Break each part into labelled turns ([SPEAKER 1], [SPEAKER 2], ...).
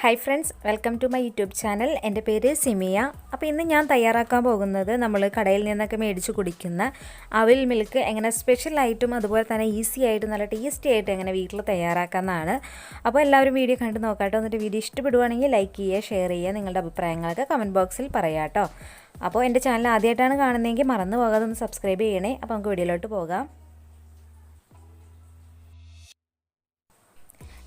[SPEAKER 1] Hi friends, welcome to my YouTube channel. എൻ്റെ പേര് സിമിയ. അപ്പോൾ ഇന്ന് ഞാൻ തയ്യാറാക്കാൻ പോകുന്നത് നമ്മൾ കടയിൽ നിന്നൊക്കെ മേടിച്ച് കുടിക്കുന്ന അവിൽ മിൽക്ക് എങ്ങനെ സ്പെഷ്യലായിട്ടും അതുപോലെ തന്നെ ഈസി ആയിട്ടും നല്ല ടേസ്റ്റി ആയിട്ട് എങ്ങനെ വീട്ടിൽ തയ്യാറാക്കാമെന്നാണ്. അപ്പോൾ എല്ലാവരും വീഡിയോ കണ്ട് നോക്കാട്ടോ. എന്നിട്ട് വീഡിയോ ഇഷ്ടപ്പെടുവാണെങ്കിൽ ലൈക്ക് ചെയ്യുക, ഷെയർ ചെയ്യുക, നിങ്ങളുടെ അഭിപ്രായങ്ങളൊക്കെ കമൻറ്റ് ബോക്സിൽ പറയാം കേട്ടോ. അപ്പോൾ എൻ്റെ ചാനൽ ആദ്യമായിട്ടാണ് കാണുന്നതെങ്കിൽ മറന്നു പോകാതെ ഒന്ന് സബ്സ്ക്രൈബ് ചെയ്യണേ. അപ്പോൾ നമുക്ക് വീഡിയോയിലോട്ട് പോകാം.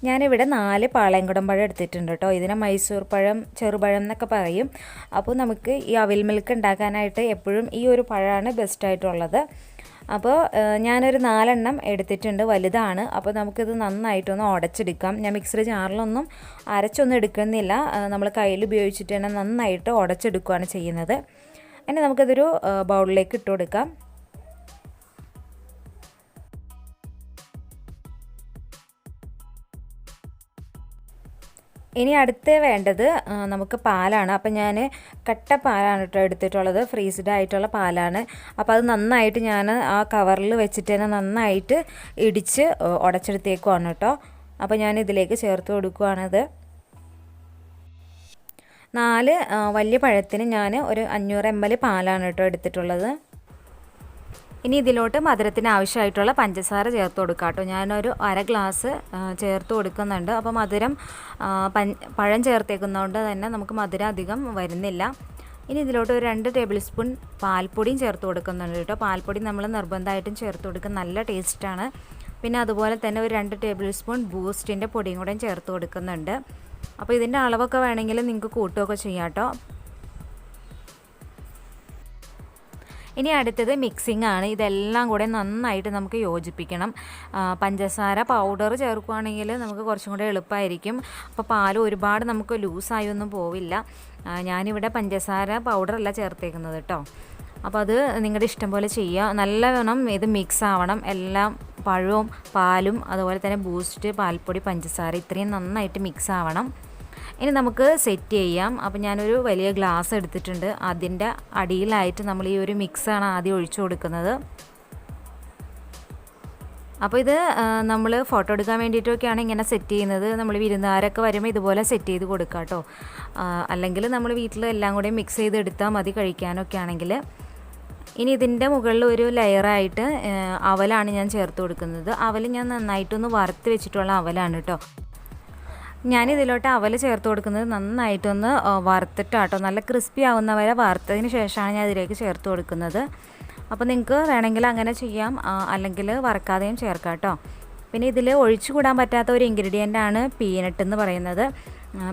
[SPEAKER 1] ഞാനിവിടെ 4 പാളയംകുടം പഴം എടുത്തിട്ടുണ്ട് കേട്ടോ. ഇതിനെ മൈസൂർ പഴം, ചെറുപഴം എന്നൊക്കെ പറയും. അപ്പോൾ നമുക്ക് ഈ അവിൽ മിൽക്ക് ഉണ്ടാക്കാനായിട്ട് എപ്പോഴും ഈ ഒരു പഴമാണ് ബെസ്റ്റായിട്ടുള്ളത്. അപ്പോൾ ഞാനൊരു 4 എണ്ണം എടുത്തിട്ടുണ്ട്, വലുതാണ്. അപ്പോൾ നമുക്കിത് നന്നായിട്ടൊന്ന് ഉടച്ചെടുക്കാം. ഞാൻ മിക്സറി ജാറിലൊന്നും അരച്ചൊന്നും എടുക്കുന്നില്ല, നമ്മൾ കയ്യിൽ ഉപയോഗിച്ചിട്ട് തന്നെ നന്നായിട്ട് ഉടച്ചെടുക്കുകയാണ് ചെയ്യുന്നത്. ഇനി നമുക്കിതൊരു ബൗളിലേക്ക് ഇട്ട് കൊടുക്കാം. ഇനി അടുത്ത് വേണ്ടത് നമുക്ക് പാലാണ്. അപ്പം ഞാൻ കട്ട പാലാണ് കേട്ടോ എടുത്തിട്ടുള്ളത്, ഫ്രീസ്ഡ് ആയിട്ടുള്ള പാലാണ്. അപ്പോൾ അത് നന്നായിട്ട് ഞാൻ ആ കവറിൽ വെച്ചിട്ട് തന്നെ നന്നായിട്ട് ഇടിച്ച് ഉടച്ചെടുത്തേക്കുവാണ് കേട്ടോ. അപ്പോൾ ഞാൻ ഇതിലേക്ക് ചേർത്ത് കൊടുക്കുകയാണത്. 4 വലിയ പഴത്തിന് ഞാൻ ഒരു 500 ml പാലാണ് കേട്ടോ എടുത്തിട്ടുള്ളത്. ഇനി ഇതിലോട്ട് മധുരത്തിന് ആവശ്യമായിട്ടുള്ള പഞ്ചസാര ചേർത്ത് കൊടുക്കാം കേട്ടോ. ഞാനൊരു 1/2 ഗ്ലാസ് ചേർത്ത് കൊടുക്കുന്നുണ്ട്. അപ്പോൾ മധുരം പഴം ചേർത്തേക്കുന്നതുകൊണ്ട് തന്നെ നമുക്ക് മധുരം അധികം വരുന്നില്ല. ഇനി ഇതിലോട്ട് ഒരു 2 ടേബിൾ സ്പൂൺ പാൽപ്പൊടിയും ചേർത്ത് കൊടുക്കുന്നുണ്ട് കേട്ടോ. പാൽപ്പൊടി നമ്മൾ നിർബന്ധമായിട്ടും ചേർത്ത് കൊടുക്കുക, നല്ല ടേസ്റ്റാണ്. പിന്നെ അതുപോലെ തന്നെ ഒരു 2 ടേബിൾ സ്പൂൺ ബൂസ്റ്റിൻ്റെ പൊടിയും കൂടെ ചേർത്ത് കൊടുക്കുന്നുണ്ട്. അപ്പോൾ ഇതിൻ്റെ അളവൊക്കെ വേണമെങ്കിൽ നിങ്ങൾക്ക് കൂട്ടുകയൊക്കെ ചെയ്യാം കേട്ടോ. ഇനി അടുത്തത് മിക്സിംഗ് ആണ്. ഇതെല്ലാം കൂടെ നന്നായിട്ട് നമുക്ക് യോജിപ്പിക്കണം. പഞ്ചസാര പൗഡർ ചേർക്കുകയാണെങ്കിൽ നമുക്ക് കുറച്ചും കൂടെ എളുപ്പമായിരിക്കും. അപ്പോൾ പാൽ ഒരുപാട് നമുക്ക് ലൂസായി ഒന്നും പോവില്ല. ഞാനിവിടെ പഞ്ചസാര പൗഡറല്ല ചേർത്തേക്കുന്നത് കേട്ടോ. അപ്പോൾ അത് നിങ്ങളുടെ ഇഷ്ടം പോലെ ചെയ്യുക. നല്ലവണ്ണം ഇത് മിക്സ് ആവണം. എല്ലാം പഴവും പാലും അതുപോലെ തന്നെ ബൂസ്റ്റ്, പാൽപ്പൊടി, പഞ്ചസാര ഇത്രയും നന്നായിട്ട് മിക്സ് ആവണം. ഇനി നമുക്ക് സെറ്റ് ചെയ്യാം. അപ്പോൾ ഞാനൊരു വലിയ ഗ്ലാസ് എടുത്തിട്ടുണ്ട്. അതിൻ്റെ അടിയിലായിട്ട് നമ്മൾ ഈ ഒരു മിക്സാണ് ആദ്യം ഒഴിച്ചു കൊടുക്കുന്നത്. അപ്പോൾ ഇത് നമ്മൾ ഫോട്ടോ എടുക്കാൻ വേണ്ടിയിട്ടൊക്കെയാണ് ഇങ്ങനെ സെറ്റ് ചെയ്യുന്നത്. നമ്മൾ വിരുന്നുകാരൊക്കെ വരുമ്പോൾ ഇതുപോലെ സെറ്റ് ചെയ്ത് കൊടുക്കാം കേട്ടോ. അല്ലെങ്കിൽ നമ്മൾ വീട്ടിൽ എല്ലാം കൂടെ മിക്സ് ചെയ്ത് എടുത്താൽ മതി കഴിക്കാനൊക്കെ ആണെങ്കിൽ. ഇനി ഇതിൻ്റെ മുകളിൽ ഒരു ലെയറായിട്ട് അവലാണ് ഞാൻ ചേർത്ത് കൊടുക്കുന്നത്. അവൽ ഞാൻ നന്നായിട്ടൊന്ന് വറുത്ത് വെച്ചിട്ടുള്ള അവലാണ് കേട്ടോ. ഞാനിതിലോട്ട് അവൽ ചേർത്ത് കൊടുക്കുന്നത് നന്നായിട്ടൊന്ന് വറുത്തിട്ടാട്ടോ, നല്ല ക്രിസ്പി ആവുന്ന വരെ വറുത്തതിന് ശേഷമാണ് ഞാൻ ഇതിലേക്ക് ചേർത്ത് കൊടുക്കുന്നത്. അപ്പോൾ നിങ്ങൾക്ക് വേണമെങ്കിൽ അങ്ങനെ ചെയ്യാം, അല്ലെങ്കിൽ വറുക്കാതെയും ചേർക്കാം കേട്ടോ. പിന്നെ ഇതിൽ ഒഴിച്ചു കൂടാൻ പറ്റാത്ത ഒരു ഇൻഗ്രീഡിയൻ്റാണ് പീനട്ട് എന്ന് പറയുന്നത്.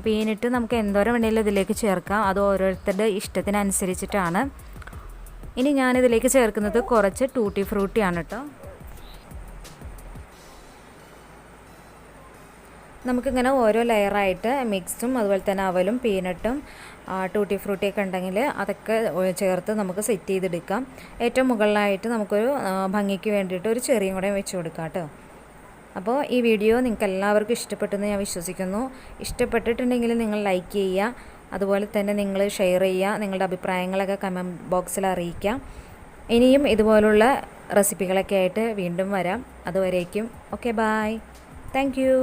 [SPEAKER 1] പീനട്ട് നമുക്ക് എന്തോരം വേണമെങ്കിലും ഇതിലേക്ക് ചേർക്കാം, അത് ഓരോരുത്തരുടെ ഇഷ്ടത്തിനനുസരിച്ചിട്ടാണ്. ഇനി ഞാനിതിലേക്ക് ചേർക്കുന്നത് കുറച്ച് ടൂട്ടി ഫ്രൂട്ടിയാണ് കേട്ടോ. നമുക്കിങ്ങനെ ഓരോ ലെയറായിട്ട് മിക്സും അതുപോലെ തന്നെ അവലും പീനട്ടും ടൂട്ടി ഫ്രൂട്ടിയൊക്കെ ഉണ്ടെങ്കിൽ അതൊക്കെ ചേർത്ത് നമുക്ക് സെറ്റ് ചെയ്തെടുക്കാം. ഏറ്റവും മുകളിലായിട്ട് നമുക്കൊരു ഭംഗിക്ക് വേണ്ടിയിട്ട് ഒരു ചെറിയും കൂടെ വെച്ച് കൊടുക്കാം കേട്ടോ. അപ്പോൾ ഈ വീഡിയോ നിങ്ങൾക്ക് എല്ലാവർക്കും ഇഷ്ടപ്പെട്ടെന്ന് ഞാൻ വിശ്വസിക്കുന്നു. ഇഷ്ടപ്പെട്ടിട്ടുണ്ടെങ്കിൽ നിങ്ങൾ ലൈക്ക് ചെയ്യുക, അതുപോലെ തന്നെ നിങ്ങൾ ഷെയർ ചെയ്യുക, നിങ്ങളുടെ അഭിപ്രായങ്ങളൊക്കെ കമൻറ്റ് ബോക്സിൽ അറിയിക്കാം. ഇനിയും ഇതുപോലുള്ള റെസിപ്പികളൊക്കെ ആയിട്ട് വീണ്ടും വരാം. അതുവരേക്കും ഓക്കെ, ബായ്, താങ്ക് യു.